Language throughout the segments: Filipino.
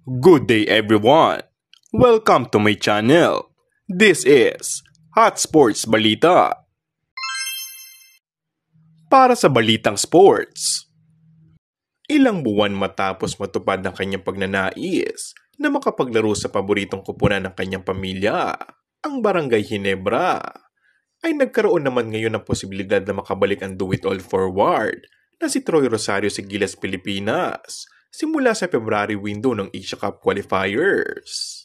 Good day everyone! Welcome to my channel. This is Hot Sports Balita. Para sa balitang sports, ilang buwan matapos matupad ng kanyang pagnanais na makapaglaro sa paboritong kupunan ng kanyang pamilya, ang Barangay Ginebra, ay nagkaroon naman ngayon ng posibilidad na makabalik ang do-it-all forward na si Troy Rosario sa Gilas, Pilipinas simula sa February window ng Asia Cup qualifiers.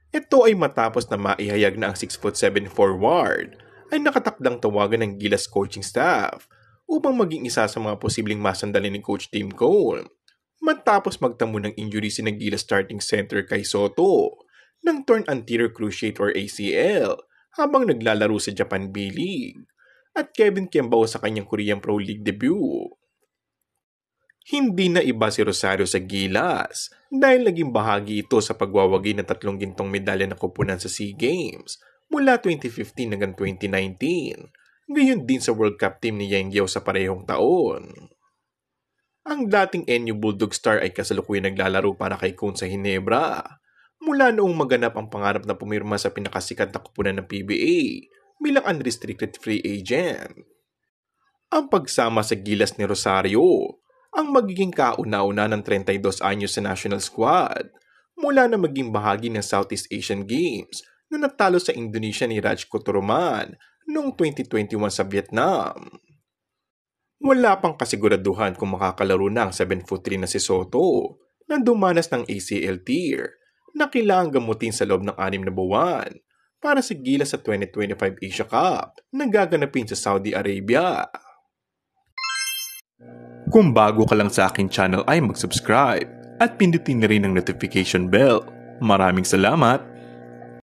Ito ay matapos na maihayag na ang 6'7" forward ay nakatakdang tawagan ng Gilas coaching staff upang maging isa sa mga posibleng masandalin ni Coach Tim Cone matapos magtamo ng injury si Gilas starting center Kai Soto ng torn anterior cruciate or ACL habang naglalaro sa Japan B-League at Kevin Kiambao sa kanyang Korean Pro League debut. Hindi na iba si Rosario sa Gilas dahil naging bahagi ito sa pagwawagi ng 3 gintong medalya na kupunan sa SEA Games mula 2015 hanggang 2019, gayon din sa World Cup team ni Yang Yao sa parehong taon. Ang dating NU Bulldog star ay kasalukuyang naglalaro para kay Cone sa Ginebra mula noong maganap ang pangarap na pumirma sa pinakasikat na kupunan ng PBA bilang unrestricted free agent. Ang pagsama sa Gilas ni Rosario ang magiging kauna-una ng 32 anyos sa national squad mula na maging bahagi ng Southeast Asian Games na natalo sa Indonesia ni Raj Kutruman noong 2021 sa Vietnam. Wala pang kasiguraduhan kung makakalaro na ang 7'3" na si Soto na dumanas ng ACL tear na kailangang gamutin sa loob ng 6 na buwan para sa Gilas sa 2025 Asia Cup na gaganapin sa Saudi Arabia. Kung bago ka lang sa aking channel ay mag-subscribe at pindutin na rin ang notification bell. Maraming salamat!